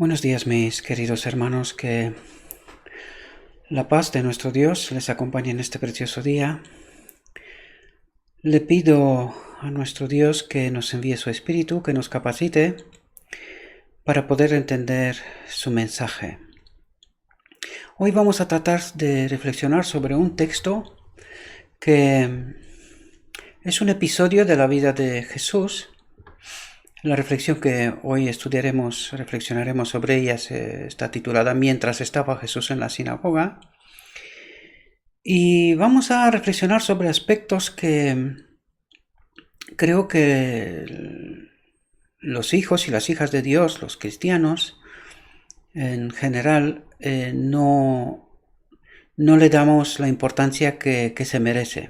Buenos días, mis queridos hermanos, que la paz de nuestro Dios les acompañe en este precioso día. Le pido a nuestro Dios que nos envíe su Espíritu, que nos capacite para poder entender su mensaje. Hoy vamos a tratar de reflexionar sobre un texto que es un episodio de la vida de Jesús. La reflexión que hoy reflexionaremos sobre ella está titulada Mientras estaba Jesús en la sinagoga. Y vamos a reflexionar sobre aspectos que creo que los hijos y las hijas de Dios, los cristianos, en general, no le damos la importancia que se merece.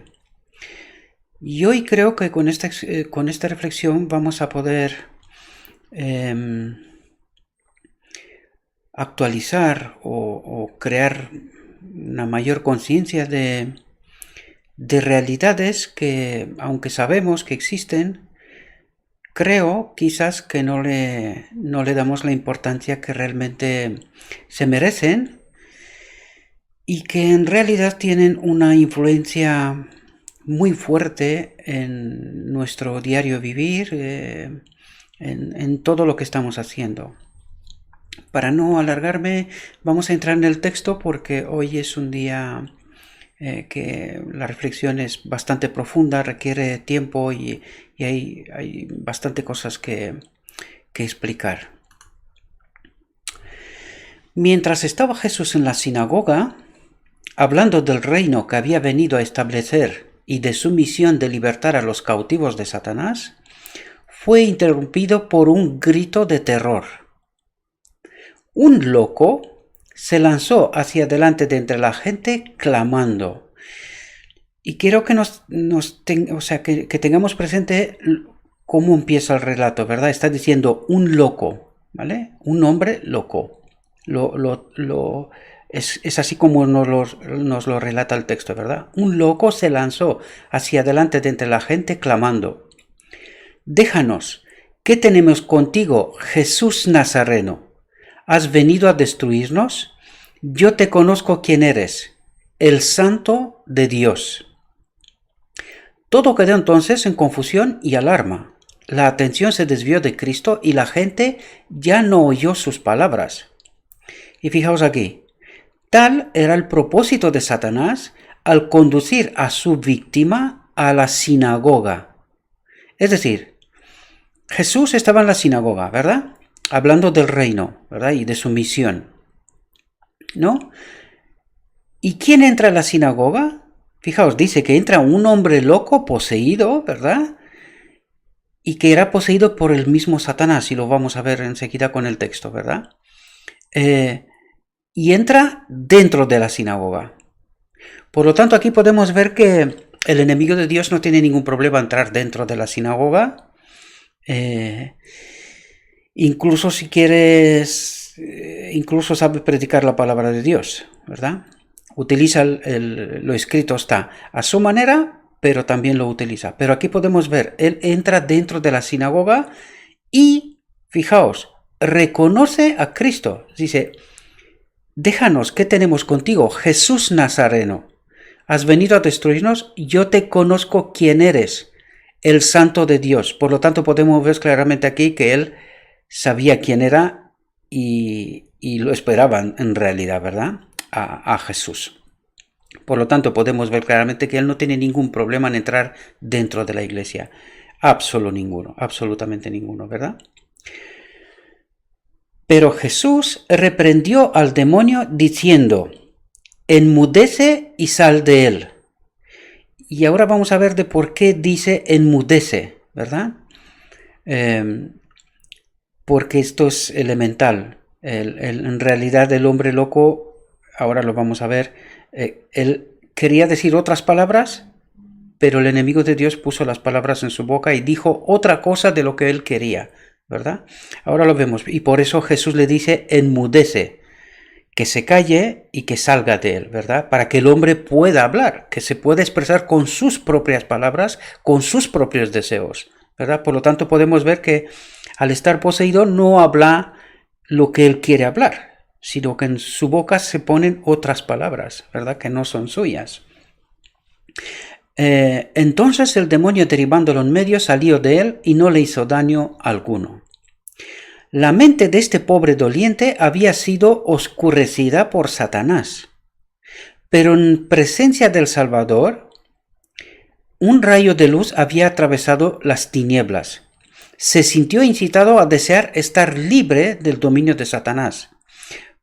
Y hoy creo que con esta reflexión vamos a poder actualizar o crear una mayor conciencia de realidades que, aunque sabemos que existen, creo quizás que no le damos la importancia que realmente se merecen y que en realidad tienen una influencia muy fuerte en nuestro diario vivir, en todo lo que estamos haciendo. Para no alargarme, vamos a entrar en el texto porque hoy es un día que la reflexión es bastante profunda, requiere tiempo y hay bastante cosas que explicar. Mientras estaba Jesús en la sinagoga, hablando del reino que había venido a establecer y de su misión de libertar a los cautivos de Satanás, fue interrumpido por un grito de terror. Un loco se lanzó hacia adelante de entre la gente clamando. Y quiero que que tengamos presente cómo empieza el relato, ¿verdad? Está diciendo un loco, ¿vale? Un hombre loco. Es así como nos lo relata el texto, ¿verdad? Un loco se lanzó hacia adelante de entre la gente clamando: «Déjanos, ¿qué tenemos contigo, Jesús Nazareno? ¿Has venido a destruirnos? Yo te conozco quién eres, el Santo de Dios». Todo quedó entonces en confusión y alarma. La atención se desvió de Cristo y la gente ya no oyó sus palabras. Y fijaos aquí, tal era el propósito de Satanás al conducir a su víctima a la sinagoga. Es decir, Jesús estaba en la sinagoga, ¿verdad? Hablando del reino, ¿verdad? Y de su misión, ¿no? ¿Y quién entra a la sinagoga? Fijaos, dice que entra un hombre loco, poseído, ¿verdad? Y que era poseído por el mismo Satanás, y lo vamos a ver enseguida con el texto, ¿verdad? Y entra dentro de la sinagoga. Por lo tanto, aquí podemos ver que el enemigo de Dios no tiene ningún problema en entrar dentro de la sinagoga. Incluso si quieres, incluso sabe predicar la palabra de Dios, ¿verdad? Utiliza lo escrito está a su manera, pero también lo utiliza. Pero aquí podemos ver, él entra dentro de la sinagoga y, fijaos, reconoce a Cristo. Dice: «Déjanos, ¿qué tenemos contigo, Jesús Nazareno? ¿Has venido a destruirnos? Yo te conozco quién eres, el Santo de Dios». Por lo tanto, podemos ver claramente aquí que él sabía quién era y lo esperaban en realidad, ¿verdad? A Jesús. Por lo tanto, podemos ver claramente que él no tiene ningún problema en entrar dentro de la iglesia. Absolutamente ninguno, ¿verdad? Pero Jesús reprendió al demonio diciendo: «Enmudece y sal de él». Y ahora vamos a ver de por qué dice enmudece, ¿verdad? Porque esto es elemental. En realidad el hombre loco, ahora lo vamos a ver, él quería decir otras palabras, pero el enemigo de Dios puso las palabras en su boca y dijo otra cosa de lo que él quería, ¿verdad? Ahora lo vemos, y por eso Jesús le dice enmudece, que se calle y que salga de él, ¿verdad? Para que el hombre pueda hablar, que se pueda expresar con sus propias palabras, con sus propios deseos, ¿verdad? Por lo tanto, podemos ver que al estar poseído no habla lo que él quiere hablar, sino que en su boca se ponen otras palabras, ¿verdad? Que no son suyas. Entonces el demonio, derribándolo en medio, salió de él y no le hizo daño alguno. La mente de este pobre doliente había sido oscurecida por Satanás, pero en presencia del Salvador, un rayo de luz había atravesado las tinieblas. Se sintió incitado a desear estar libre del dominio de Satanás.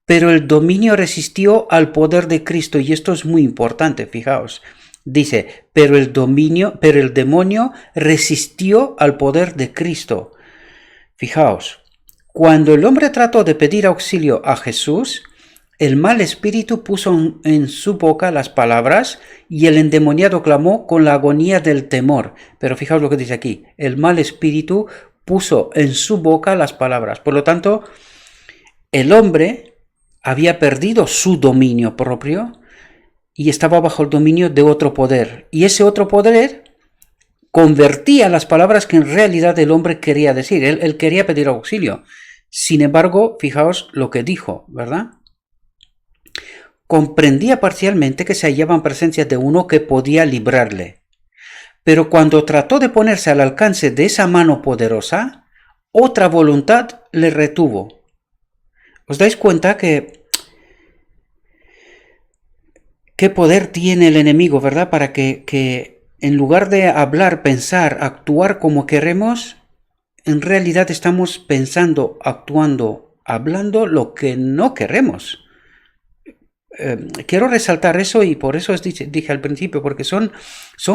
Pero el dominio resistió al poder de Cristo, y esto es muy importante, fijaos. Dice, pero el demonio resistió al poder de Cristo. Fijaos, cuando el hombre trató de pedir auxilio a Jesús, el mal espíritu puso en su boca las palabras y el endemoniado clamó con la agonía del temor. Pero fijaos lo que dice aquí, el mal espíritu puso en su boca las palabras. Por lo tanto, el hombre había perdido su dominio propio y estaba bajo el dominio de otro poder. Y ese otro poder convertía las palabras que en realidad el hombre quería decir. Él quería pedir auxilio. Sin embargo, fijaos lo que dijo, ¿verdad? Comprendía parcialmente que se hallaba en presencia de uno que podía librarle. Pero cuando trató de ponerse al alcance de esa mano poderosa, otra voluntad le retuvo. ¿Os dais cuenta qué poder tiene el enemigo, verdad? Para que en lugar de hablar, pensar, actuar como queremos, en realidad estamos pensando, actuando, hablando lo que no queremos. Quiero resaltar eso y por eso os dije al principio, porque son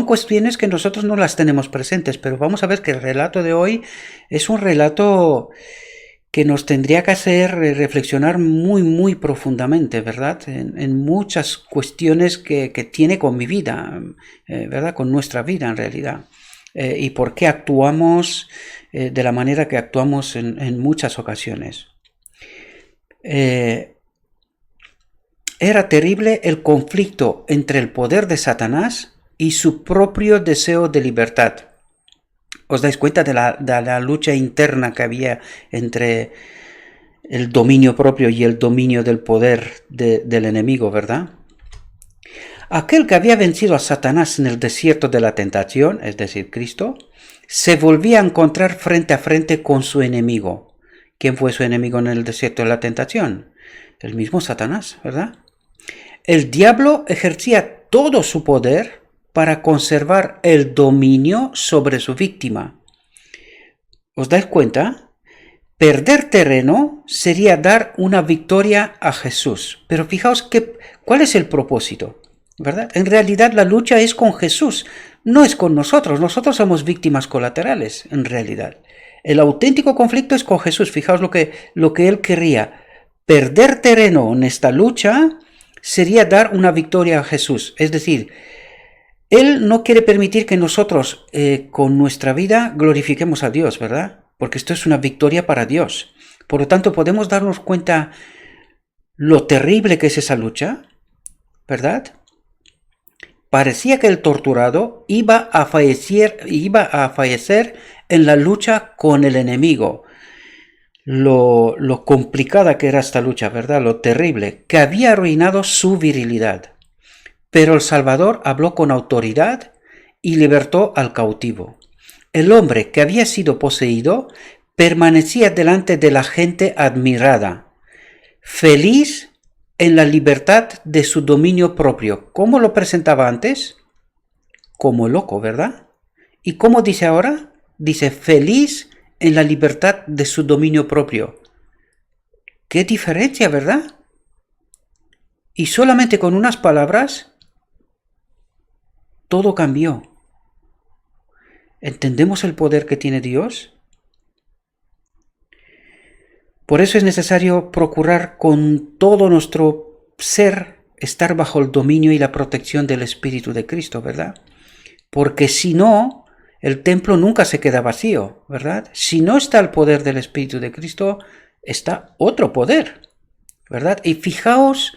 cuestiones que nosotros no las tenemos presentes, pero vamos a ver que el relato de hoy es un relato que nos tendría que hacer reflexionar muy profundamente, ¿verdad? En muchas cuestiones que tiene con mi vida, ¿verdad? Con nuestra vida en realidad. Y por qué actuamos de la manera que actuamos en muchas ocasiones. Era terrible el conflicto entre el poder de Satanás y su propio deseo de libertad. ¿Os dais cuenta de la lucha interna que había entre el dominio propio y el dominio del poder del enemigo, verdad? Aquel que había vencido a Satanás en el desierto de la tentación, es decir, Cristo, se volvía a encontrar frente a frente con su enemigo. ¿Quién fue su enemigo en el desierto de la tentación? El mismo Satanás, ¿verdad? El diablo ejercía todo su poder para conservar el dominio sobre su víctima. ¿Os dais cuenta? Perder terreno sería dar una victoria a Jesús. Pero fijaos cuál es el propósito, ¿verdad? En realidad la lucha es con Jesús, no es con nosotros. Nosotros somos víctimas colaterales, en realidad. El auténtico conflicto es con Jesús. Fijaos lo que él quería. Perder terreno en esta lucha sería dar una victoria a Jesús. Es decir, Él no quiere permitir que nosotros con nuestra vida glorifiquemos a Dios, ¿verdad? Porque esto es una victoria para Dios. Por lo tanto, podemos darnos cuenta lo terrible que es esa lucha, ¿verdad? Parecía que el torturado iba a fallecer en la lucha con el enemigo. Lo complicada que era esta lucha, ¿verdad? Lo terrible, que había arruinado su virilidad. Pero el Salvador habló con autoridad y libertó al cautivo. El hombre que había sido poseído permanecía delante de la gente admirada, feliz en la libertad de su dominio propio. ¿Cómo lo presentaba antes? Como loco, ¿verdad? ¿Y cómo dice ahora? Dice feliz en la libertad de su dominio propio. ¡Qué diferencia!, ¿verdad? Y solamente con unas palabras todo cambió. ¿Entendemos el poder que tiene Dios? Por eso es necesario procurar con todo nuestro ser estar bajo el dominio y la protección del Espíritu de Cristo, ¿verdad? Porque si no, el templo nunca se queda vacío, ¿verdad? Si no está el poder del Espíritu de Cristo, está otro poder, ¿verdad? Y fijaos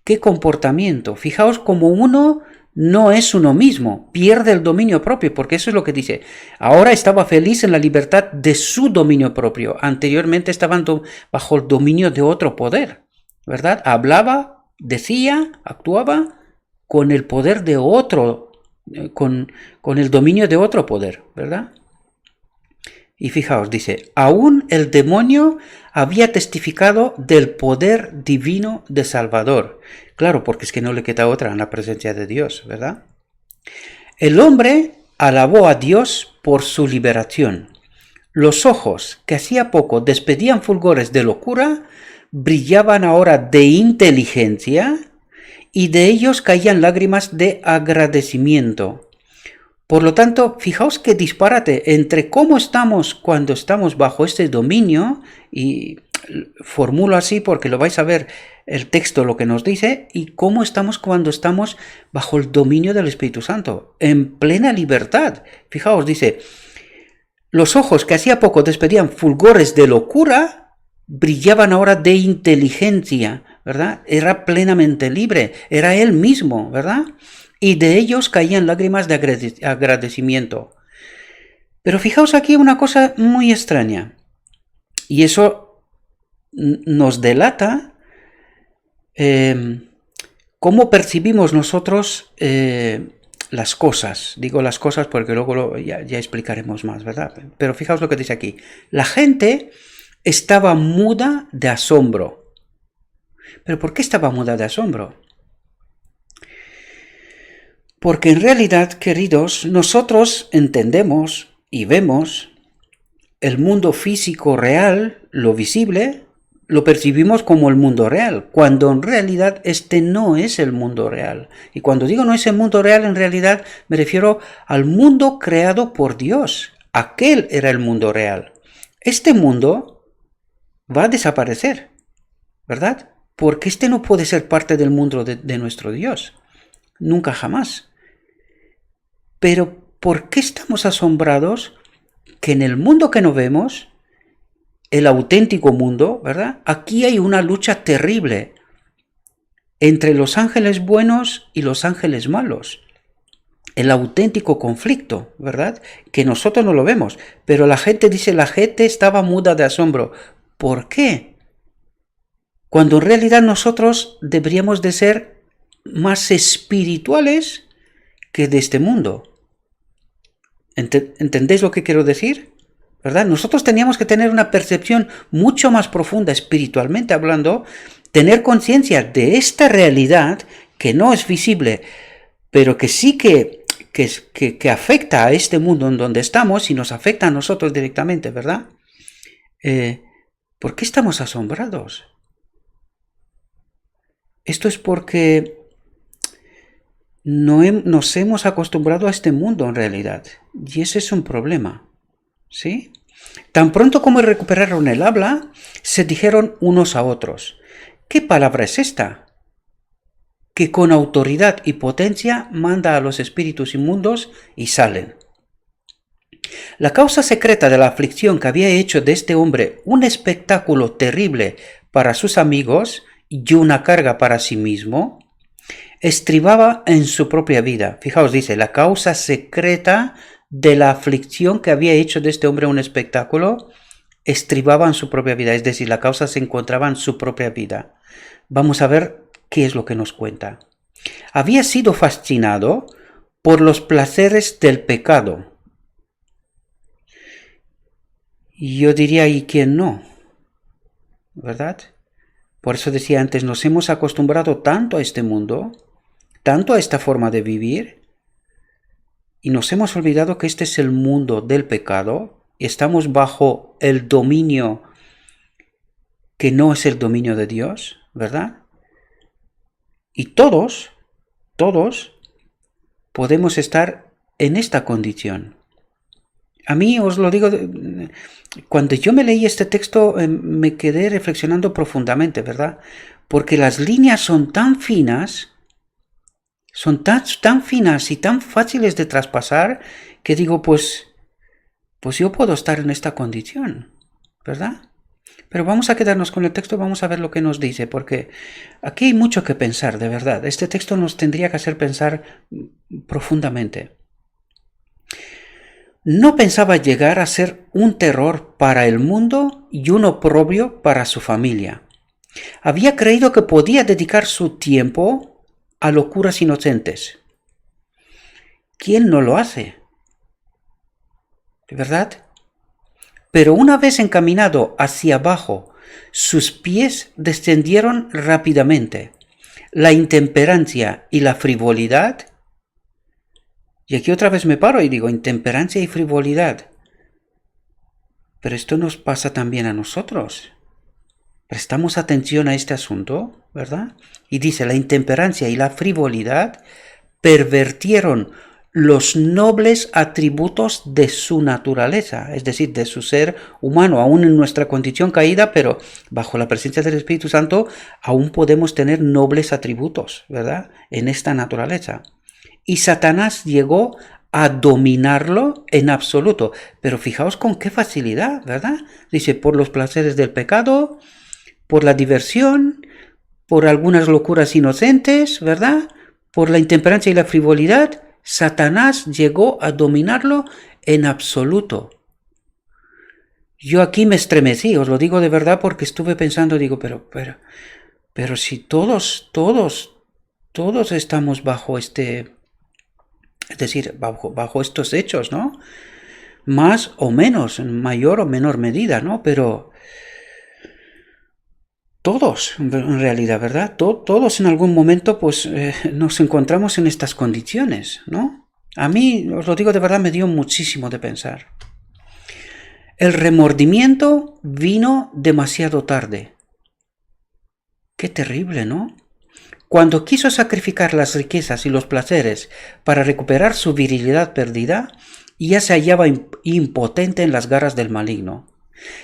qué comportamiento, fijaos como uno no es uno mismo, pierde el dominio propio, porque eso es lo que dice. Ahora estaba feliz en la libertad de su dominio propio. Anteriormente estaban bajo el dominio de otro poder, ¿verdad? Hablaba, decía, actuaba con el poder de otro, con el dominio de otro poder, ¿verdad? Y fijaos, dice, aún el demonio había testificado del poder divino de Salvador. Claro, porque es que no le queda otra en la presencia de Dios, ¿verdad? El hombre alabó a Dios por su liberación. Los ojos, que hacía poco despedían fulgores de locura, brillaban ahora de inteligencia y de ellos caían lágrimas de agradecimiento. Por lo tanto, fijaos qué disparate entre cómo estamos cuando estamos bajo este dominio, y formulo así porque lo vais a ver el texto lo que nos dice, y cómo estamos cuando estamos bajo el dominio del Espíritu Santo, en plena libertad. Fijaos, dice, los ojos que hacía poco despedían fulgores de locura, brillaban ahora de inteligencia, ¿verdad? Era plenamente libre, era él mismo, ¿verdad? Y de ellos caían lágrimas de agradecimiento. Pero fijaos aquí una cosa muy extraña, y eso nos delata cómo percibimos nosotros las cosas. Digo las cosas porque luego ya explicaremos más, ¿verdad? Pero fijaos lo que dice aquí. La gente estaba muda de asombro. ¿Pero por qué estaba muda de asombro? Porque en realidad, queridos, nosotros entendemos y vemos el mundo físico real, lo visible, lo percibimos como el mundo real, cuando en realidad este no es el mundo real. Y cuando digo no es el mundo real, en realidad me refiero al mundo creado por Dios. Aquel era el mundo real. Este mundo va a desaparecer, ¿verdad? Porque este no puede ser parte del mundo de nuestro Dios. Nunca jamás. Pero ¿por qué estamos asombrados que en el mundo que no vemos, el auténtico mundo, ¿verdad? Aquí hay una lucha terrible entre los ángeles buenos y los ángeles malos. El auténtico conflicto, ¿verdad? Que nosotros no lo vemos. Pero la gente dice, la gente estaba muda de asombro. ¿Por qué? Cuando en realidad nosotros deberíamos de ser más espirituales que de este mundo. ¿Entendéis lo que quiero decir? ¿Verdad? Nosotros teníamos que tener una percepción mucho más profunda, espiritualmente hablando, tener conciencia de esta realidad que no es visible, pero que sí que afecta a este mundo en donde estamos y nos afecta a nosotros directamente, ¿verdad? ¿Por qué estamos asombrados? Esto es porque nos hemos acostumbrado a este mundo en realidad, y ese es un problema, ¿sí? Tan pronto como recuperaron el habla, se dijeron unos a otros, ¿qué palabra es esta? Que con autoridad y potencia manda a los espíritus inmundos y salen. La causa secreta de la aflicción que había hecho de este hombre un espectáculo terrible para sus amigos y una carga para sí mismo, estribaba en su propia vida. Fijaos, dice, la causa secreta de la aflicción que había hecho de este hombre un espectáculo, estribaba en su propia vida, es decir, la causa se encontraba en su propia vida. Vamos a ver qué es lo que nos cuenta. Había sido fascinado por los placeres del pecado. Y yo diría, ¿y quién no? ¿Verdad? Por eso decía antes, nos hemos acostumbrado tanto a este mundo, tanto a esta forma de vivir, y nos hemos olvidado que este es el mundo del pecado, y estamos bajo el dominio que no es el dominio de Dios, ¿verdad? Y todos podemos estar en esta condición. A mí os lo digo, cuando yo me leí este texto me quedé reflexionando profundamente, ¿verdad? Porque las líneas son tan finas, tan finas y tan fáciles de traspasar, que digo, pues yo puedo estar en esta condición, ¿verdad? Pero vamos a quedarnos con el texto, vamos a ver lo que nos dice, porque aquí hay mucho que pensar, de verdad. Este texto nos tendría que hacer pensar profundamente. No pensaba llegar a ser un terror para el mundo y un oprobio para su familia. Había creído que podía dedicar su tiempo a locuras inocentes. ¿Quién no lo hace? ¿De verdad? Pero una vez encaminado hacia abajo, sus pies descendieron rápidamente. La intemperancia y la frivolidad. Y aquí otra vez me paro y digo, intemperancia y frivolidad. Pero esto nos pasa también a nosotros. Prestamos atención a este asunto, ¿verdad? Y dice, la intemperancia y la frivolidad pervertieron los nobles atributos de su naturaleza, es decir, de su ser humano, aún en nuestra condición caída, pero bajo la presencia del Espíritu Santo, aún podemos tener nobles atributos, ¿verdad? En esta naturaleza. Y Satanás llegó a dominarlo en absoluto. Pero fijaos con qué facilidad, ¿verdad? Dice, por los placeres del pecado, por la diversión, por algunas locuras inocentes, ¿verdad? Por la intemperancia y la frivolidad, Satanás llegó a dominarlo en absoluto. Yo aquí me estremecí, os lo digo de verdad porque estuve pensando, digo, pero si todos estamos bajo es decir, bajo estos hechos, ¿no? Más o menos, en mayor o menor medida, ¿no? Pero todos, en realidad, ¿verdad? Todos en algún momento, pues, nos encontramos en estas condiciones, ¿no? A mí, os lo digo de verdad, me dio muchísimo de pensar. El remordimiento vino demasiado tarde. Qué terrible, ¿no? Cuando quiso sacrificar las riquezas y los placeres para recuperar su virilidad perdida, ya se hallaba impotente en las garras del maligno.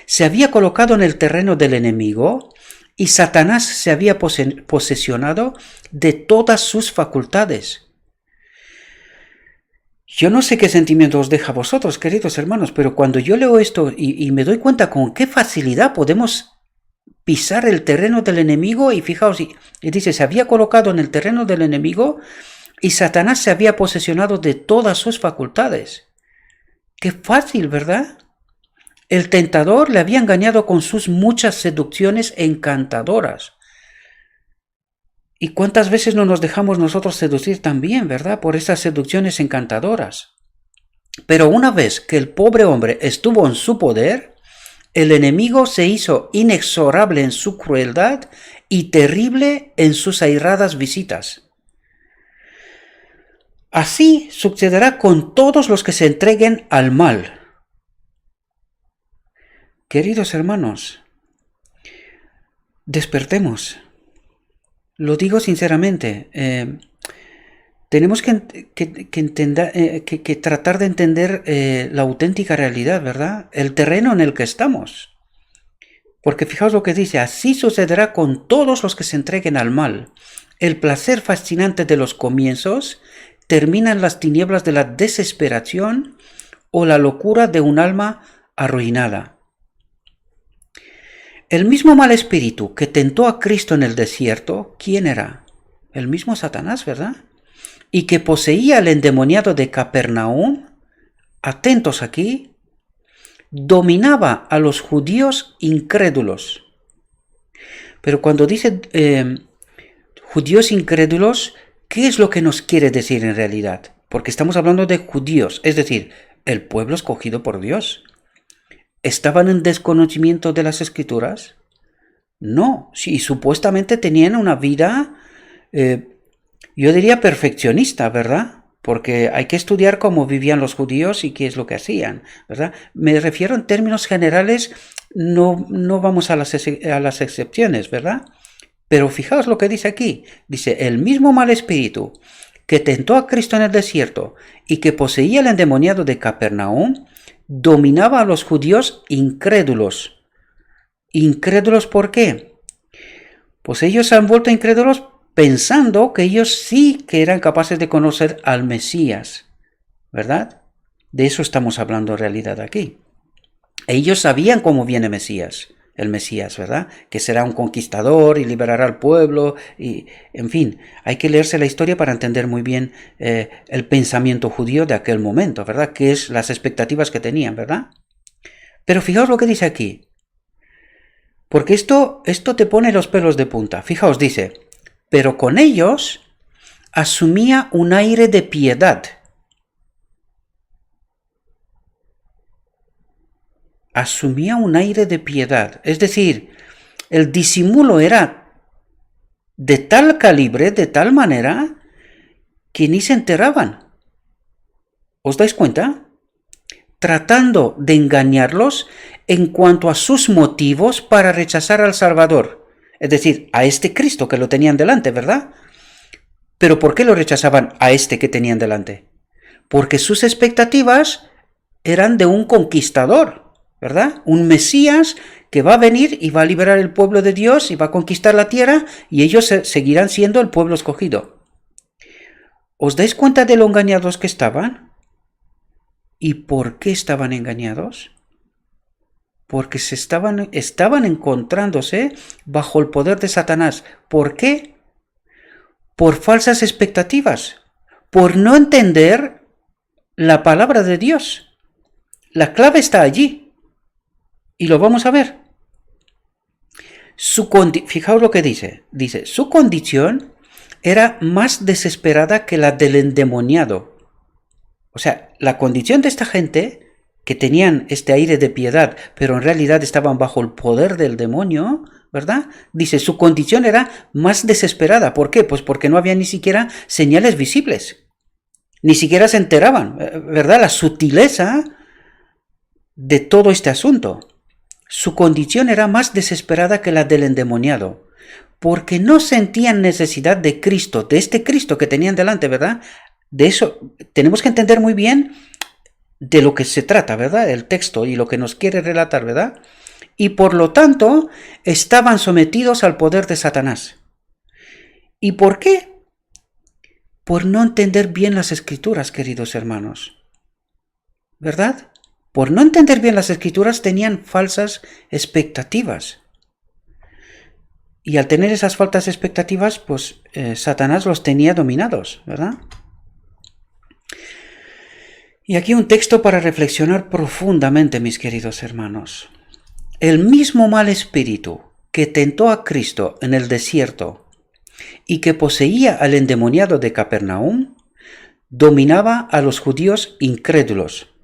Se había colocado en el terreno del enemigo y Satanás se había posesionado de todas sus facultades. Yo no sé qué sentimiento os deja a vosotros, queridos hermanos, pero cuando yo leo esto y me doy cuenta con qué facilidad podemos pisar el terreno del enemigo, y fijaos, y dice, se había colocado en el terreno del enemigo y Satanás se había posesionado de todas sus facultades. Qué fácil, ¿verdad? El tentador le había engañado con sus muchas seducciones encantadoras. ¿Y cuántas veces no nos dejamos nosotros seducir también, verdad? Por esas seducciones encantadoras. Pero una vez que el pobre hombre estuvo en su poder, el enemigo se hizo inexorable en su crueldad y terrible en sus airadas visitas. Así sucederá con todos los que se entreguen al mal. Queridos hermanos, despertemos. Lo digo sinceramente. Tenemos que tratar de entender la auténtica realidad, ¿verdad? El terreno en el que estamos. Porque fijaos lo que dice, así sucederá con todos los que se entreguen al mal. El placer fascinante de los comienzos termina en las tinieblas de la desesperación o la locura de un alma arruinada. El mismo mal espíritu que tentó a Cristo en el desierto, ¿quién era? El mismo Satanás, ¿verdad? Y que poseía al endemoniado de Capernaum, atentos aquí, dominaba a los judíos incrédulos. Pero cuando dice judíos incrédulos, ¿qué es lo que nos quiere decir en realidad? Porque estamos hablando de judíos, es decir, el pueblo escogido por Dios. ¿Estaban en desconocimiento de las Escrituras? No, sí, supuestamente tenían una vida, yo diría perfeccionista, ¿verdad? Porque hay que estudiar cómo vivían los judíos y qué es lo que hacían, ¿verdad? Me refiero en términos generales, no vamos a las excepciones, ¿verdad? Pero fijaos lo que dice aquí. Dice, el mismo mal espíritu que tentó a Cristo en el desierto y que poseía el endemoniado de Capernaum, dominaba a los judíos incrédulos. ¿Incrédulos por qué? Pues ellos se han vuelto incrédulos pensando que ellos sí que eran capaces de conocer al Mesías, ¿verdad? De eso estamos hablando en realidad aquí. Ellos sabían cómo viene Mesías, el Mesías, ¿verdad? Que será un conquistador y liberará al pueblo, y en fin, hay que leerse la historia para entender muy bien el pensamiento judío de aquel momento, ¿verdad? Que es las expectativas que tenían, ¿verdad? Pero fijaos lo que dice aquí, porque esto te pone los pelos de punta. Fijaos, dice, pero con ellos asumía un aire de piedad. Asumía un aire de piedad. Es decir, el disimulo era de tal calibre, de tal manera, que ni se enteraban. ¿Os dais cuenta? Tratando de engañarlos en cuanto a sus motivos para rechazar al Salvador. Es decir, a este Cristo que lo tenían delante, ¿verdad? Pero ¿por qué lo rechazaban a este que tenían delante? Porque sus expectativas eran de un conquistador, ¿verdad? Un Mesías que va a venir y va a liberar el pueblo de Dios y va a conquistar la tierra, y ellos seguirán siendo el pueblo escogido. ¿Os dais cuenta de lo engañados que estaban? ¿Y por qué estaban engañados? Porque estaban encontrándose bajo el poder de Satanás. ¿Por qué? Por falsas expectativas, por no entender la palabra de Dios. La clave está allí, y lo vamos a ver. Fijaos lo que dice. Dice, su condición era más desesperada que la del endemoniado. O sea, la condición de esta gente, que tenían este aire de piedad, pero en realidad estaban bajo el poder del demonio, ¿verdad? Dice, su condición era más desesperada. ¿Por qué? Pues porque no había ni siquiera señales visibles. Ni siquiera se enteraban, ¿verdad? La sutileza de todo este asunto. Su condición era más desesperada que la del endemoniado, porque no sentían necesidad de Cristo, de este Cristo que tenían delante, ¿verdad? De eso tenemos que entender muy bien de lo que se trata, ¿verdad? El texto y lo que nos quiere relatar, ¿verdad? Y por lo tanto, estaban sometidos al poder de Satanás. ¿Y por qué? Por no entender bien las Escrituras, queridos hermanos. ¿Verdad? Por no entender bien las Escrituras tenían falsas expectativas. Y al tener esas falsas expectativas, pues Satanás los tenía dominados, ¿verdad? Y aquí un texto para reflexionar profundamente, mis queridos hermanos. El mismo mal espíritu que tentó a Cristo en el desierto y que poseía al endemoniado de Capernaum, dominaba a los judíos incrédulos.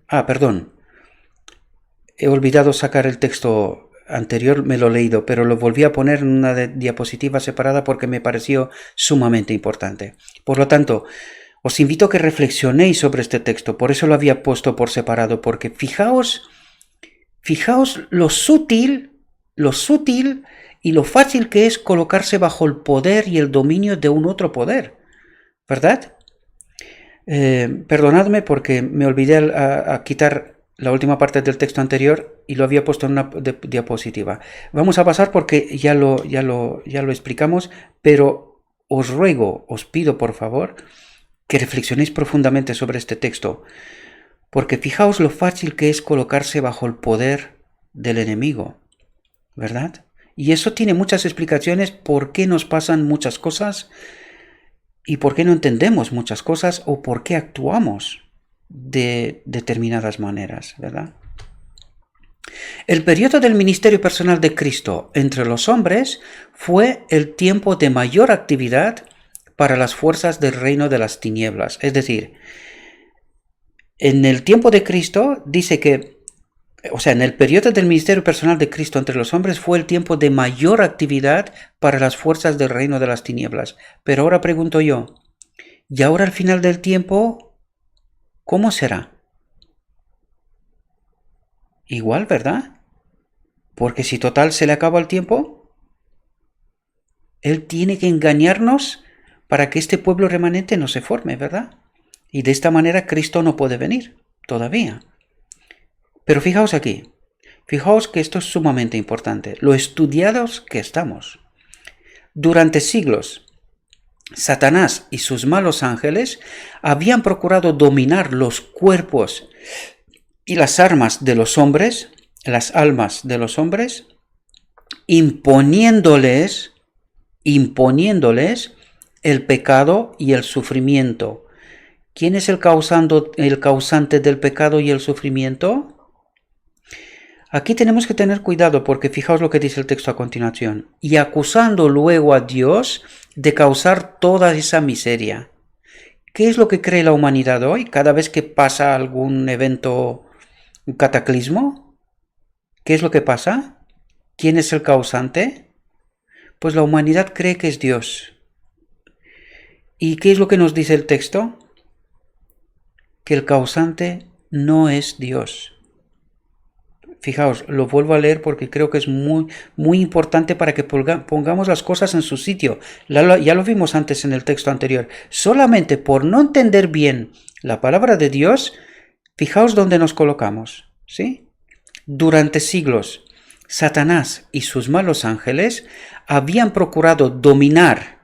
He olvidado sacar el texto anterior, me lo he leído, pero lo volví a poner en una diapositiva separada porque me pareció sumamente importante. Por lo tanto, os invito a que reflexionéis sobre este texto, por eso lo había puesto por separado, porque fijaos lo sutil y lo fácil que es colocarse bajo el poder y el dominio de un otro poder, ¿verdad? Perdonadme porque me olvidé a quitar la última parte del texto anterior y lo había puesto en una diapositiva. Vamos a pasar porque ya lo explicamos, pero os ruego, os pido por favor que reflexionéis profundamente sobre este texto, porque fijaos lo fácil que es colocarse bajo el poder del enemigo, ¿verdad? Y eso tiene muchas explicaciones por qué nos pasan muchas cosas y por qué no entendemos muchas cosas o por qué actuamos de determinadas maneras, ¿verdad? El periodo del ministerio personal de Cristo entre los hombres fue el tiempo de mayor actividad para las fuerzas del reino de las tinieblas. Es decir, en el tiempo de Cristo dice que, en el periodo del ministerio personal de Cristo entre los hombres fue el tiempo de mayor actividad para las fuerzas del reino de las tinieblas. Pero ahora pregunto yo, ¿y ahora al final del tiempo, cómo será? Igual, ¿verdad? Porque si total se le acaba el tiempo, Él tiene que engañarnos para que este pueblo remanente no se forme, ¿verdad? Y de esta manera Cristo no puede venir todavía. Pero fijaos aquí, fijaos que esto es sumamente importante, lo estudiados que estamos. Durante siglos, Satanás y sus malos ángeles habían procurado dominar los cuerpos y las almas de los hombres, imponiéndoles el pecado y el sufrimiento. ¿Quién es el causante del pecado y el sufrimiento? Aquí tenemos que tener cuidado porque fijaos lo que dice el texto a continuación. Y acusando luego a Dios de causar toda esa miseria. ¿Qué es lo que cree la humanidad hoy? Cada vez que pasa algún evento, un cataclismo, ¿qué es lo que pasa? ¿Quién es el causante? Pues la humanidad cree que es Dios. ¿Y qué es lo que nos dice el texto? Que el causante no es Dios. Fijaos, lo vuelvo a leer porque creo que es muy importante para que pongamos las cosas en su sitio. Ya lo vimos antes en el texto anterior. Solamente por no entender bien la palabra de Dios, fijaos dónde nos colocamos, ¿sí? Durante siglos, Satanás y sus malos ángeles habían procurado dominar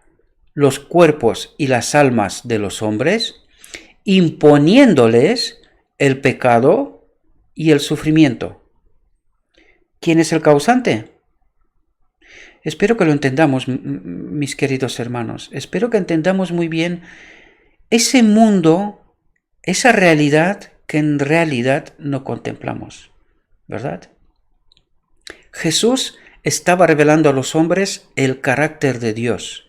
los cuerpos y las almas de los hombres, imponiéndoles el pecado y el sufrimiento. ¿Quién es el causante? Espero que lo entendamos, mis queridos hermanos. Espero que entendamos muy bien ese mundo, esa realidad que en realidad no contemplamos, ¿verdad? Jesús estaba revelando a los hombres el carácter de Dios.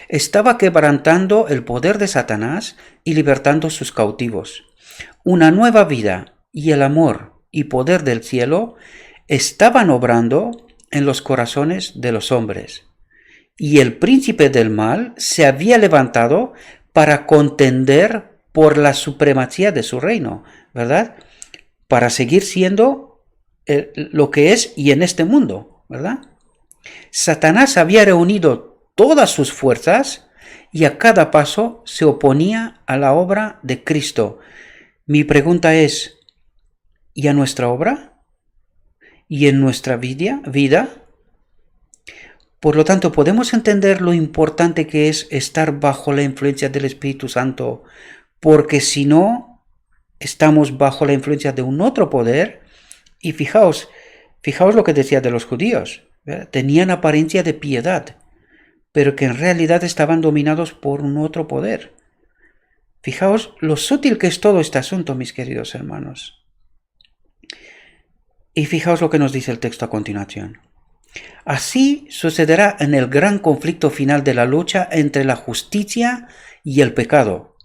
Estaba quebrantando el poder de Satanás y libertando sus cautivos. Una nueva vida y el amor y poder del cielo estaban obrando en los corazones de los hombres. Y el príncipe del mal se había levantado para contender por la supremacía de su reino, ¿verdad? Para seguir siendo lo que es y en este mundo, ¿verdad? Satanás había reunido todas sus fuerzas y a cada paso se oponía a la obra de Cristo. Mi pregunta es, ¿y a nuestra obra? ¿Y en nuestra vida? Por lo tanto, podemos entender lo importante que es estar bajo la influencia del Espíritu Santo, porque si no, estamos bajo la influencia de un otro poder. Y fijaos lo que decía de los judíos, ¿verdad? Tenían apariencia de piedad, pero que en realidad estaban dominados por un otro poder. Fijaos lo sutil que es todo este asunto, mis queridos hermanos. Y fijaos lo que nos dice el texto a continuación. Así sucederá en el gran conflicto final de la lucha entre la justicia y el pecado.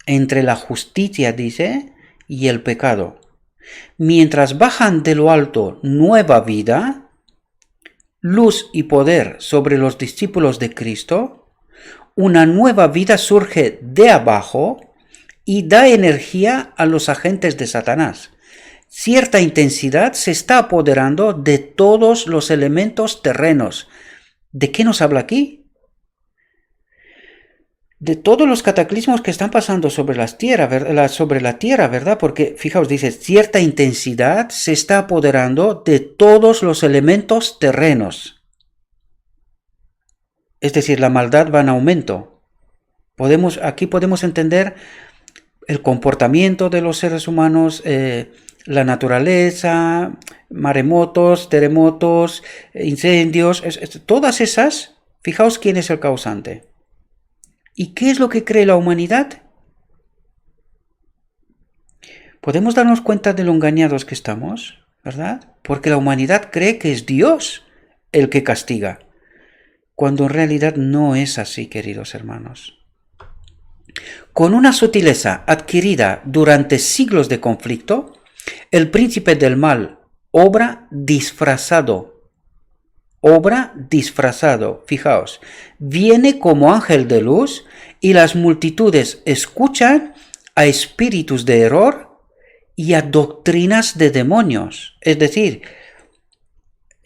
Entre la justicia, dice, y el pecado. Mientras bajan de lo alto nueva vida, luz y poder sobre los discípulos de Cristo, una nueva vida surge de abajo y da energía a los agentes de Satanás. Cierta intensidad se está apoderando de todos los elementos terrenos. ¿De qué nos habla aquí? De todos los cataclismos que están pasando sobre la tierra, ¿verdad? Porque, fijaos, dice, cierta intensidad se está apoderando de todos los elementos terrenos. Es decir, la maldad va en aumento. Aquí podemos entender el comportamiento de los seres humanos, la naturaleza, maremotos, terremotos, incendios, todas esas, fijaos quién es el causante. ¿Y qué es lo que cree la humanidad? Podemos darnos cuenta de lo engañados que estamos, ¿verdad? Porque la humanidad cree que es Dios el que castiga, cuando en realidad no es así, queridos hermanos. Con una sutileza adquirida durante siglos de conflicto, el príncipe del mal obra disfrazado, fijaos, viene como ángel de luz y las multitudes escuchan a espíritus de error y a doctrinas de demonios. Es decir,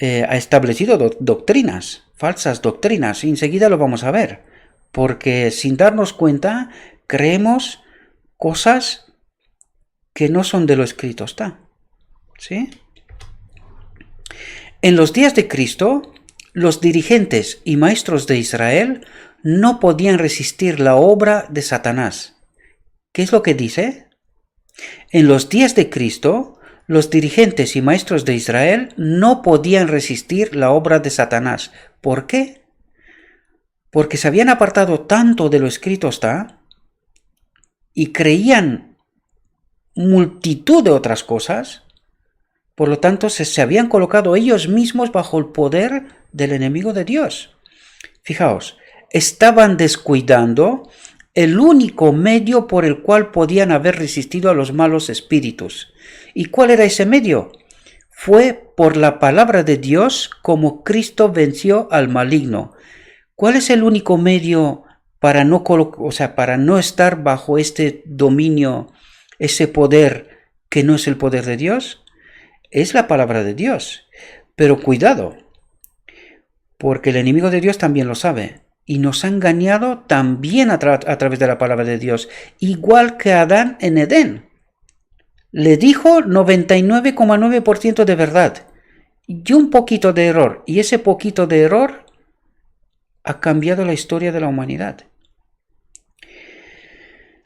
ha establecido doctrinas, falsas doctrinas, y enseguida lo vamos a ver, porque sin darnos cuenta creemos cosas que no son de lo escrito está, ¿sí? En los días de Cristo, los dirigentes y maestros de Israel no podían resistir la obra de Satanás. ¿Qué es lo que dice? En los días de Cristo, los dirigentes y maestros de Israel no podían resistir la obra de Satanás. ¿Por qué? Porque se habían apartado tanto de lo escrito está y creían multitud de otras cosas, por lo tanto se habían colocado ellos mismos bajo el poder del enemigo de Dios. Fijaos, estaban descuidando el único medio por el cual podían haber resistido a los malos espíritus. ¿Y cuál era ese medio? Fue por la palabra de Dios como Cristo venció al maligno. ¿Cuál es el único medio para no estar bajo este dominio, ese poder que no es el poder de Dios? Es la palabra de Dios. Pero cuidado, porque el enemigo de Dios también lo sabe y nos ha engañado también a través de la palabra de Dios, igual que Adán en Edén. Le dijo 99,9% de verdad y un poquito de error, y ese poquito de error ha cambiado la historia de la humanidad.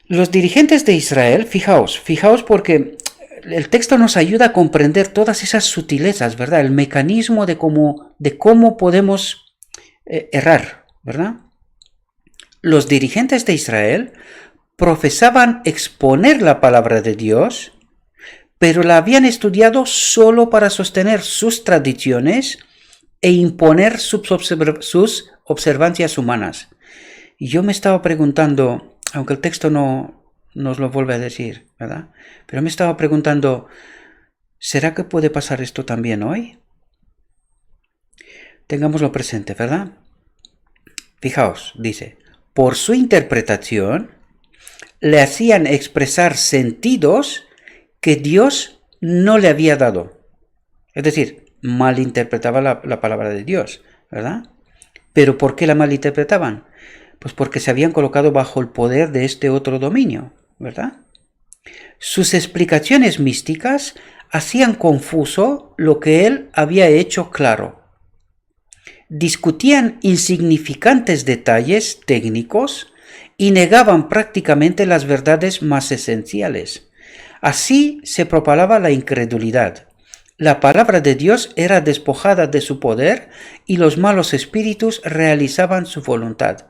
Los dirigentes de Israel, fijaos porque el texto nos ayuda a comprender todas esas sutilezas, ¿verdad? El mecanismo de cómo podemos errar, ¿verdad? Los dirigentes de Israel profesaban exponer la palabra de Dios, pero la habían estudiado solo para sostener sus tradiciones e imponer sus observancias humanas. Y yo me estaba preguntando, aunque el texto no nos lo vuelve a decir, ¿verdad? Pero me estaba preguntando, ¿será que puede pasar esto también hoy? Tengámoslo presente, ¿verdad? Fijaos, dice, por su interpretación le hacían expresar sentidos que Dios no le había dado. Es decir, malinterpretaba la palabra de Dios, ¿verdad? ¿Pero por qué la malinterpretaban? Pues porque se habían colocado bajo el poder de este otro dominio, ¿verdad? Sus explicaciones místicas hacían confuso lo que él había hecho claro. Discutían insignificantes detalles técnicos y negaban prácticamente las verdades más esenciales. Así se propalaba la incredulidad. La palabra de Dios era despojada de su poder y los malos espíritus realizaban su voluntad.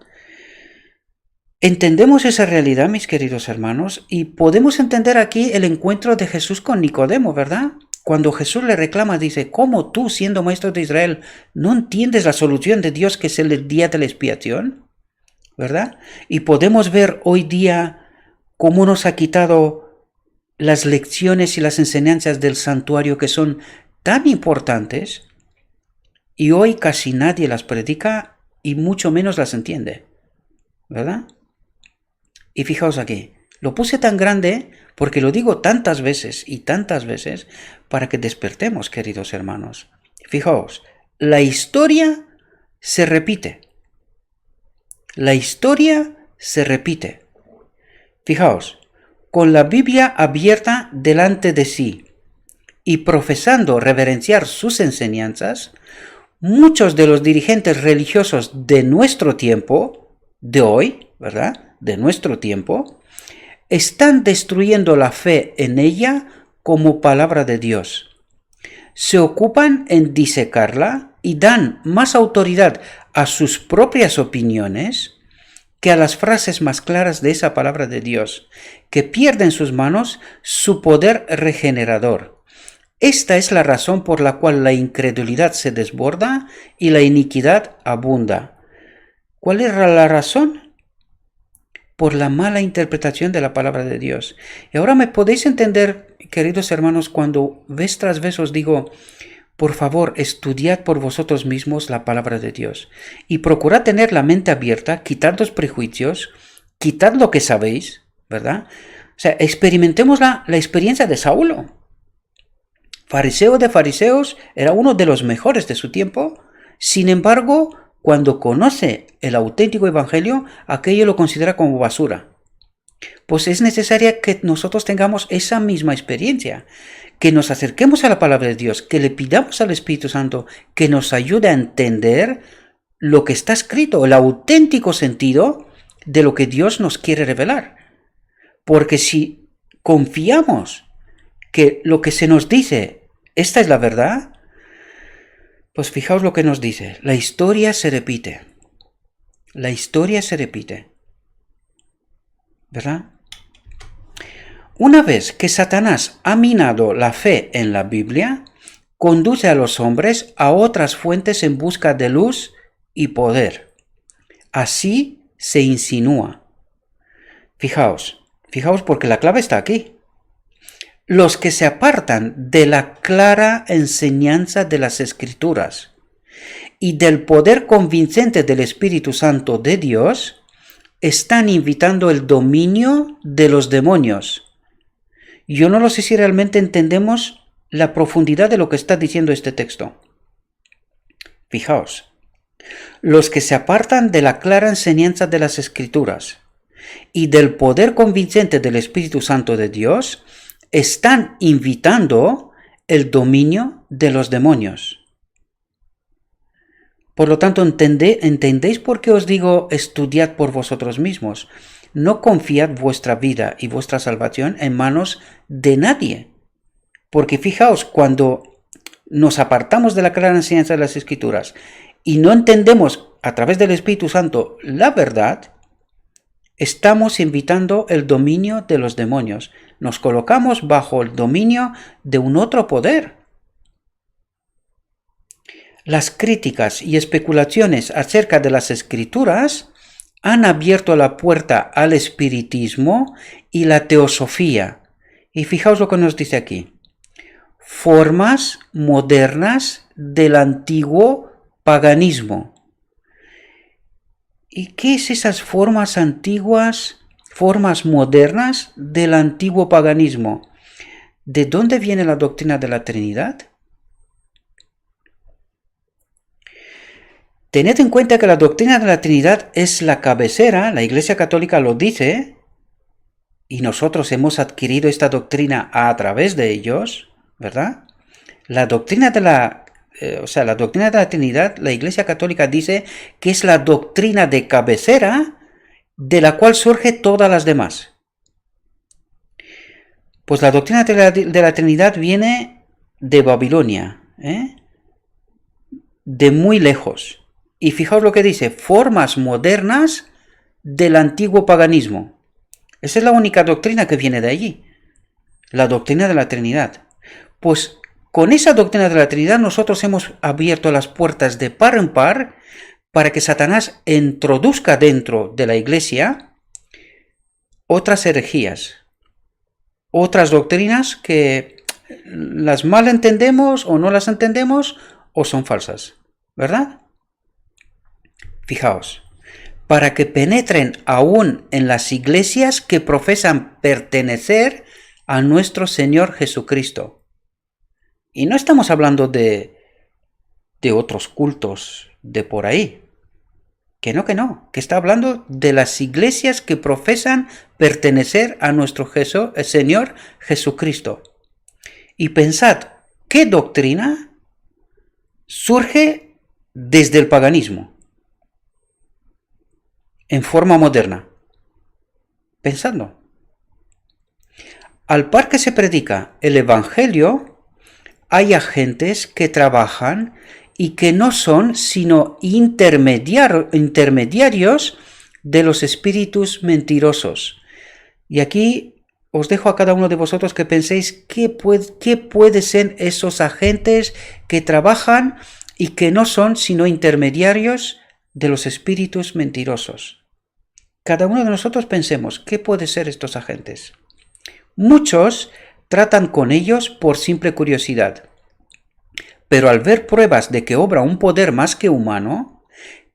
Entendemos esa realidad, mis queridos hermanos, y podemos entender aquí el encuentro de Jesús con Nicodemo, ¿verdad? Cuando Jesús le reclama, dice, ¿cómo tú, siendo maestro de Israel, no entiendes la solución de Dios que es el día de la expiación? ¿Verdad? Y podemos ver hoy día cómo nos ha quitado las lecciones y las enseñanzas del santuario que son tan importantes y hoy casi nadie las predica y mucho menos las entiende, ¿verdad? Y fijaos aquí, lo puse tan grande porque lo digo tantas veces y tantas veces para que despertemos, queridos hermanos. Fijaos, la historia se repite. La historia se repite. Fijaos, con la Biblia abierta delante de sí y profesando reverenciar sus enseñanzas, muchos de los dirigentes religiosos de nuestro tiempo, de hoy, ¿verdad?, de nuestro tiempo, están destruyendo la fe en ella como palabra de Dios. Se ocupan en disecarla y dan más autoridad a sus propias opiniones que a las frases más claras de esa palabra de Dios, que pierde en sus manos su poder regenerador. Esta es la razón por la cual la incredulidad se desborda y la iniquidad abunda. ¿Cuál era la razón? Por la mala interpretación de la palabra de Dios. Y ahora me podéis entender, queridos hermanos, cuando vez tras vez os digo, por favor, estudiad por vosotros mismos la palabra de Dios y procurad tener la mente abierta, quitad los prejuicios, quitad lo que sabéis, ¿verdad? O sea, experimentemos la experiencia de Saulo. Fariseo de fariseos, era uno de los mejores de su tiempo. Sin embargo, cuando conoce el auténtico evangelio, aquello lo considera como basura. Pues es necesaria que nosotros tengamos esa misma experiencia, que nos acerquemos a la palabra de Dios, que le pidamos al Espíritu Santo que nos ayude a entender lo que está escrito, el auténtico sentido de lo que Dios nos quiere revelar. Porque si confiamos que lo que se nos dice, ¿esta es la verdad? Pues fijaos lo que nos dice. La historia se repite. La historia se repite. ¿Verdad? Una vez que Satanás ha minado la fe en la Biblia, conduce a los hombres a otras fuentes en busca de luz y poder. Así se insinúa. Fijaos porque la clave está aquí. Los que se apartan de la clara enseñanza de las Escrituras y del poder convincente del Espíritu Santo de Dios, están invitando el dominio de los demonios. Yo no lo sé si realmente entendemos la profundidad de lo que está diciendo este texto. Fijaos, los que se apartan de la clara enseñanza de las Escrituras y del poder convincente del Espíritu Santo de Dios, están invitando el dominio de los demonios. Por lo tanto, ¿entendéis por qué os digo estudiad por vosotros mismos? No confiad vuestra vida y vuestra salvación en manos de nadie. Porque fijaos, cuando nos apartamos de la clara enseñanza de las Escrituras y no entendemos a través del Espíritu Santo la verdad, estamos invitando el dominio de los demonios. Nos colocamos bajo el dominio de un otro poder. Las críticas y especulaciones acerca de las Escrituras han abierto la puerta al espiritismo y la teosofía. Y fijaos lo que nos dice aquí. Formas modernas del antiguo paganismo. ¿Y qué es esas formas antiguas, formas modernas del antiguo paganismo? ¿De dónde viene la doctrina de la Trinidad? Tened en cuenta que la doctrina de la Trinidad es la cabecera, la Iglesia Católica lo dice, y nosotros hemos adquirido esta doctrina a través de ellos, ¿verdad? La doctrina de la Trinidad, la Iglesia Católica dice que es la doctrina de cabecera de la cual surge todas las demás. Pues la doctrina de la Trinidad viene de Babilonia, de muy lejos. Y fijaos lo que dice, formas modernas del antiguo paganismo. Esa es la única doctrina que viene de allí, la doctrina de la Trinidad. Pues con esa doctrina de la Trinidad nosotros hemos abierto las puertas de par en par para que Satanás introduzca dentro de la Iglesia otras herejías, otras doctrinas que las mal entendemos o no las entendemos o son falsas, ¿verdad? Fijaos, para que penetren aún en las iglesias que profesan pertenecer a nuestro Señor Jesucristo. Y no estamos hablando de otros cultos de por ahí. Que no, que está hablando de las iglesias que profesan pertenecer a nuestro Señor Jesucristo. Y pensad, ¿qué doctrina surge desde el paganismo? En forma moderna. Pensadlo. Al par que se predica el Evangelio, hay agentes que trabajan y que no son sino intermediarios de los espíritus mentirosos. Y aquí os dejo a cada uno de vosotros que penséis qué puede ser esos agentes que trabajan y que no son sino intermediarios de los espíritus mentirosos. Cada uno de nosotros pensemos, ¿qué puede ser estos agentes? Muchos tratan con ellos por simple curiosidad, pero al ver pruebas de que obra un poder más que humano,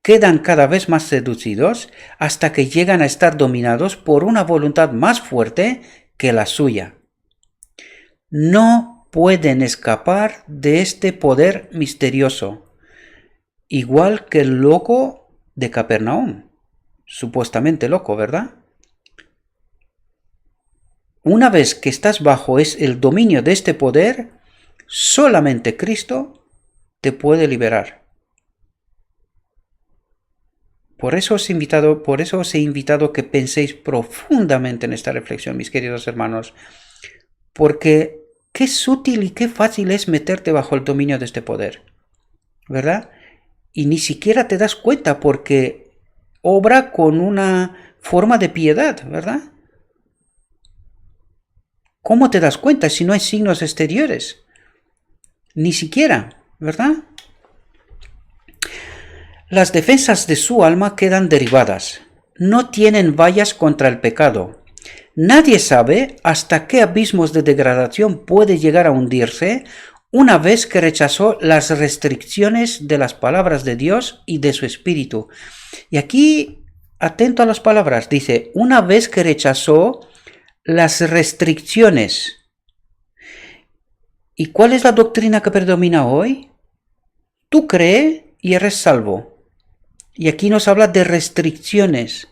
quedan cada vez más seducidos hasta que llegan a estar dominados por una voluntad más fuerte que la suya. No pueden escapar de este poder misterioso, igual que el loco de Capernaum. Supuestamente loco, ¿verdad? Una vez que estás bajo el dominio de este poder, solamente Cristo te puede liberar. Por eso os he invitado que penséis profundamente en esta reflexión, mis queridos hermanos, porque qué sutil y qué fácil es meterte bajo el dominio de este poder, ¿verdad? Y ni siquiera te das cuenta porque obra con una forma de piedad, ¿verdad? ¿Cómo te das cuenta si no hay signos exteriores? Ni siquiera, ¿verdad? Las defensas de su alma quedan derribadas. No tienen vallas contra el pecado. Nadie sabe hasta qué abismos de degradación puede llegar a hundirse una vez que rechazó las restricciones de las palabras de Dios y de su Espíritu. Y aquí, atento a las palabras, dice, una vez que rechazó las restricciones. ¿Y cuál es la doctrina que predomina hoy? Tú cree y eres salvo. Y aquí nos habla de restricciones,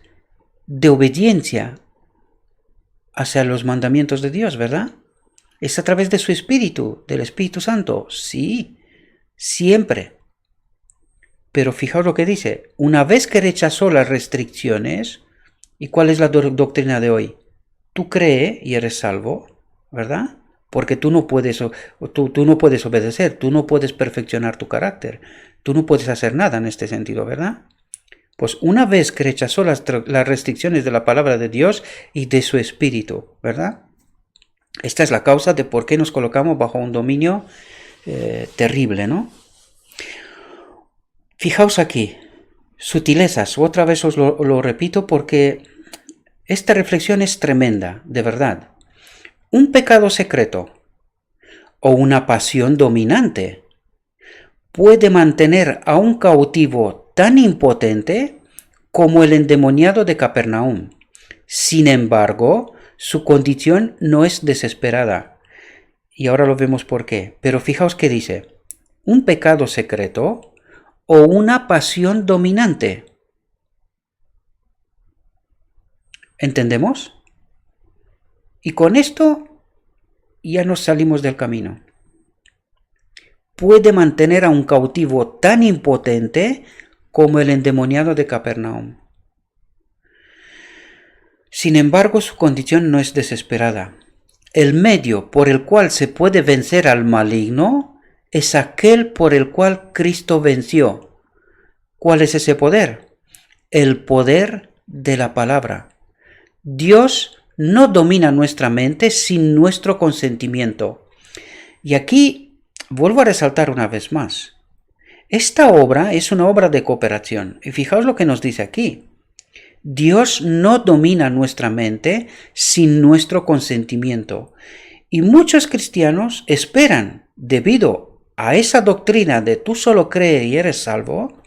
de obediencia hacia los mandamientos de Dios, ¿verdad? ¿Es a través de su Espíritu, del Espíritu Santo? Sí, siempre. Pero fijaos lo que dice, una vez que rechazó las restricciones, ¿y cuál es la doctrina de hoy? Tú cree y eres salvo, ¿verdad? Porque tú no puedes obedecer, tú no puedes perfeccionar tu carácter, tú no puedes hacer nada en este sentido, ¿verdad? Pues una vez que rechazó las restricciones de la palabra de Dios y de su Espíritu, ¿verdad? Esta es la causa de por qué nos colocamos bajo un dominio terrible, ¿no? Fijaos aquí, sutilezas, otra vez os lo repito porque esta reflexión es tremenda, de verdad. Un pecado secreto o una pasión dominante puede mantener a un cautivo tan impotente como el endemoniado de Capernaum. Sin embargo, su condición no es desesperada. Y ahora lo vemos por qué. Pero fijaos que dice, un pecado secreto o una pasión dominante. ¿Entendemos? Y con esto ya nos salimos del camino. Puede mantener a un cautivo tan impotente como el endemoniado de Capernaum. Sin embargo, su condición no es desesperada. El medio por el cual se puede vencer al maligno es aquel por el cual Cristo venció. ¿Cuál es ese poder? El poder de la palabra. Dios no domina nuestra mente sin nuestro consentimiento. Y aquí vuelvo a resaltar una vez más. Esta obra es una obra de cooperación. Y fijaos lo que nos dice aquí. Dios no domina nuestra mente sin nuestro consentimiento. Y muchos cristianos esperan, debido a esa doctrina de tú solo cree y eres salvo,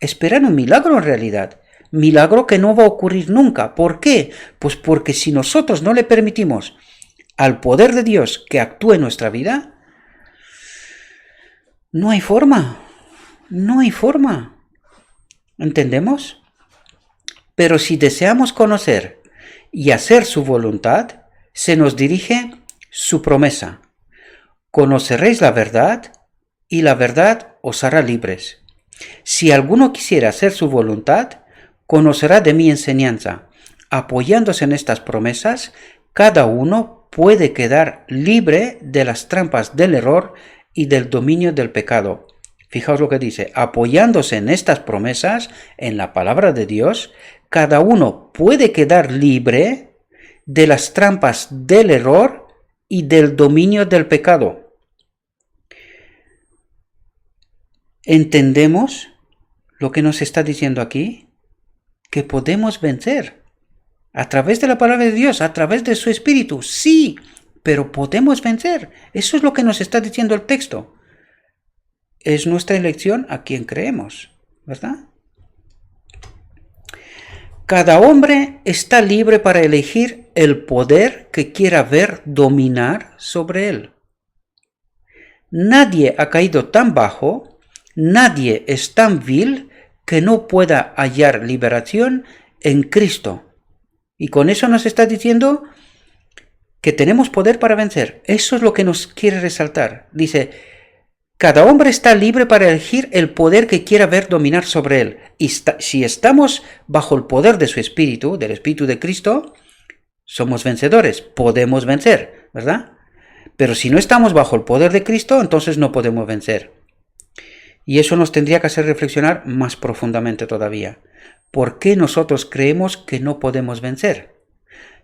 esperan un milagro en realidad. Milagro que no va a ocurrir nunca. ¿Por qué? Pues porque si nosotros no le permitimos al poder de Dios que actúe en nuestra vida, no hay forma. No hay forma. ¿Entendemos? Pero si deseamos conocer y hacer su voluntad, se nos dirige su promesa. Conoceréis la verdad y la verdad os hará libres. Si alguno quisiera hacer su voluntad, conocerá de mi enseñanza. Apoyándose en estas promesas, cada uno puede quedar libre de las trampas del error y del dominio del pecado. Fijaos lo que dice, apoyándose en estas promesas, en la palabra de Dios, cada uno puede quedar libre de las trampas del error y del dominio del pecado. ¿Entendemos lo que nos está diciendo aquí? Que podemos vencer a través de la palabra de Dios, a través de su Espíritu. Sí, pero podemos vencer. Eso es lo que nos está diciendo el texto. Es nuestra elección a quien creemos, ¿verdad? Cada hombre está libre para elegir el poder que quiera ver dominar sobre él. Nadie ha caído tan bajo, nadie es tan vil que no pueda hallar liberación en Cristo. Y con eso nos está diciendo que tenemos poder para vencer. Eso es lo que nos quiere resaltar. Dice, cada hombre está libre para elegir el poder que quiera ver dominar sobre él. Y si estamos bajo el poder de su Espíritu, del Espíritu de Cristo, somos vencedores, podemos vencer, ¿verdad? Pero si no estamos bajo el poder de Cristo, entonces no podemos vencer. Y eso nos tendría que hacer reflexionar más profundamente todavía. ¿Por qué nosotros creemos que no podemos vencer?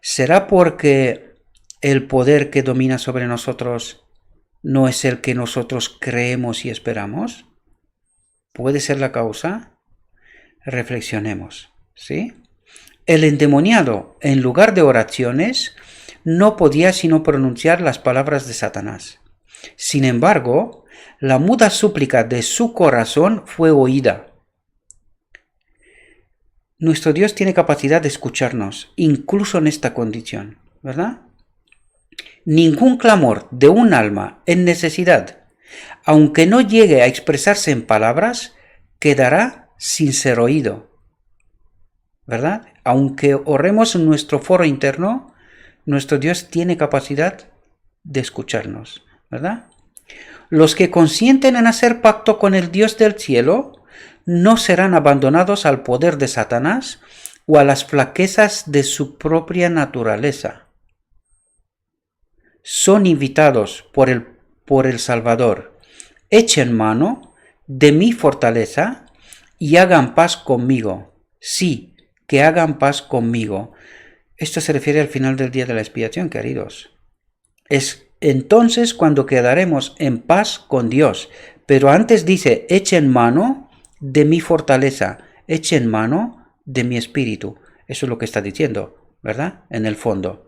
¿Será porque el poder que domina sobre nosotros no es el que nosotros creemos y esperamos? ¿Puede ser la causa? Reflexionemos, ¿sí? El endemoniado, en lugar de oraciones, no podía sino pronunciar las palabras de Satanás. Sin embargo, la muda súplica de su corazón fue oída. Nuestro Dios tiene capacidad de escucharnos, incluso en esta condición, ¿verdad? Ningún clamor de un alma en necesidad, aunque no llegue a expresarse en palabras, quedará sin ser oído, ¿verdad? Aunque oremos en nuestro foro interno, nuestro Dios tiene capacidad de escucharnos, ¿verdad? Los que consienten en hacer pacto con el Dios del cielo no serán abandonados al poder de Satanás o a las flaquezas de su propia naturaleza. Son invitados por el Salvador. Echen mano de mi fortaleza y hagan paz conmigo. Sí, que hagan paz conmigo. Esto se refiere al final del día de la expiación, queridos. Es entonces cuando quedaremos en paz con Dios. Pero antes dice, echen mano de mi fortaleza, echen mano de mi espíritu. Eso es lo que está diciendo, ¿verdad? En el fondo.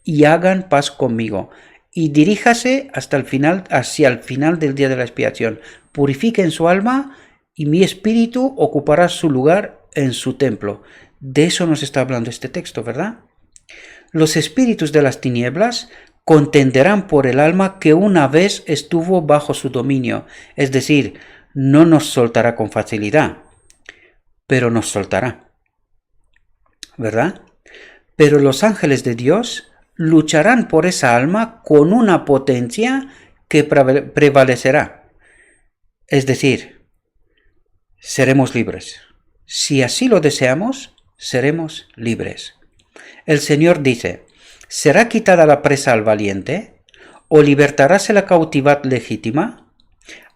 Y hagan paz conmigo. Y diríjase hasta el final, hacia el final del día de la expiación. Purifiquen su alma y mi espíritu ocupará su lugar en su templo. De eso nos está hablando este texto, ¿verdad? Los espíritus de las tinieblas contenderán por el alma que una vez estuvo bajo su dominio, es decir, no nos soltará con facilidad, pero nos soltará, ¿verdad? Pero los ángeles de Dios lucharán por esa alma con una potencia que prevalecerá, es decir, seremos libres. Si así lo deseamos, seremos libres. El Señor dice, ¿será quitada la presa al valiente? ¿O libertaráse la cautividad legítima?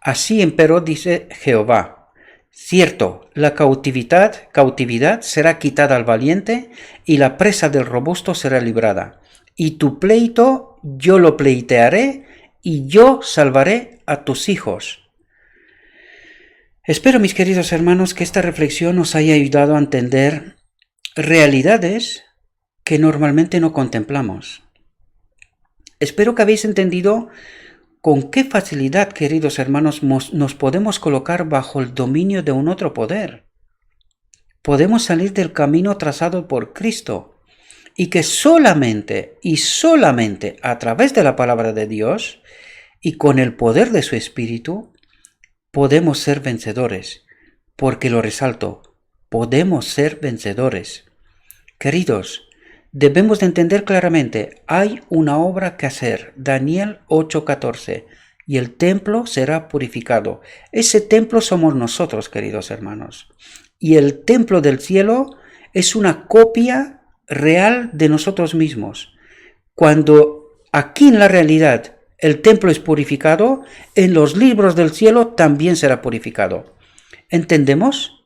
Así empero dice Jehová, cierto, la cautividad será quitada al valiente y la presa del robusto será librada. Y tu pleito yo lo pleitearé y yo salvaré a tus hijos. Espero, mis queridos hermanos, que esta reflexión os haya ayudado a entender realidades que normalmente no contemplamos. Espero que habéis entendido con qué facilidad, queridos hermanos, nos podemos colocar bajo el dominio de un otro poder. Podemos salir del camino trazado por Cristo y que solamente y solamente a través de la palabra de Dios y con el poder de su Espíritu podemos ser vencedores, porque lo resalto, podemos ser vencedores. Queridos, debemos de entender claramente, hay una obra que hacer, Daniel 8:14, y el templo será purificado. Ese templo somos nosotros, queridos hermanos, y el templo del cielo es una copia real de nosotros mismos. Cuando aquí en la realidad el templo es purificado, en los libros del cielo también será purificado. ¿Entendemos?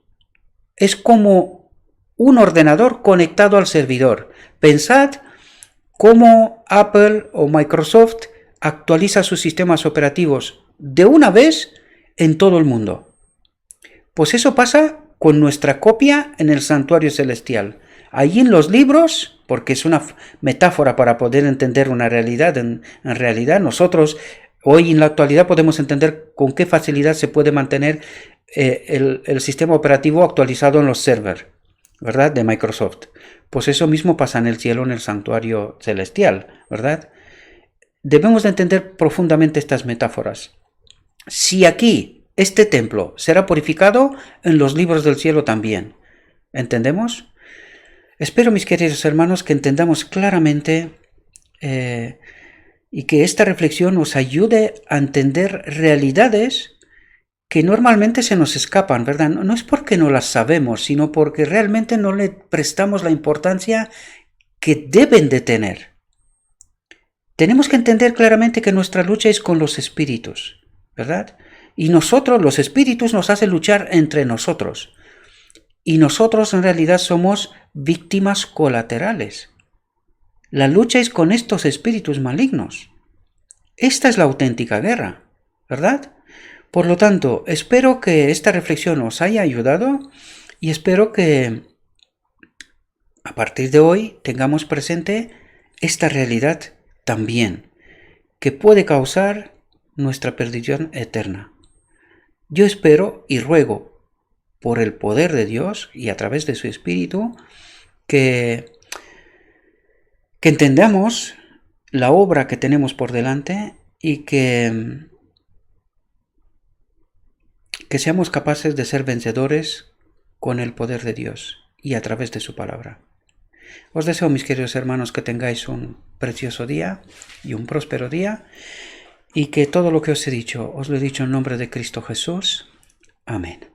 Es como un ordenador conectado al servidor. Pensad cómo Apple o Microsoft actualiza sus sistemas operativos de una vez en todo el mundo. Pues eso pasa con nuestra copia en el santuario celestial. Allí en los libros, porque es una metáfora para poder entender una realidad, en realidad nosotros hoy en la actualidad podemos entender con qué facilidad se puede mantener el sistema operativo actualizado en los servers, ¿verdad? De Microsoft. Pues eso mismo pasa en el cielo, en el santuario celestial, ¿verdad? Debemos de entender profundamente estas metáforas. Si aquí este templo será purificado, en los libros del cielo también. ¿Entendemos? Espero, mis queridos hermanos, que entendamos claramente y que esta reflexión nos ayude a entender realidades que normalmente se nos escapan, ¿verdad? No es porque no las sabemos, sino porque realmente no le prestamos la importancia que deben de tener. tenemos que entender claramente que nuestra lucha es con los espíritus, ¿verdad? Y nosotros, los espíritus, nos hacen luchar entre nosotros. Y nosotros en realidad somos víctimas colaterales. La lucha es con estos espíritus malignos. Esta es la auténtica guerra, ¿verdad? Por lo tanto, espero que esta reflexión os haya ayudado y espero que a partir de hoy tengamos presente esta realidad también, que puede causar nuestra perdición eterna. Yo espero y ruego por el poder de Dios y a través de su Espíritu que entendamos la obra que tenemos por delante y que seamos capaces de ser vencedores con el poder de Dios y a través de su palabra. Os deseo, mis queridos hermanos, que tengáis un precioso día y un próspero día y que todo lo que os he dicho, os lo he dicho en nombre de Cristo Jesús. Amén.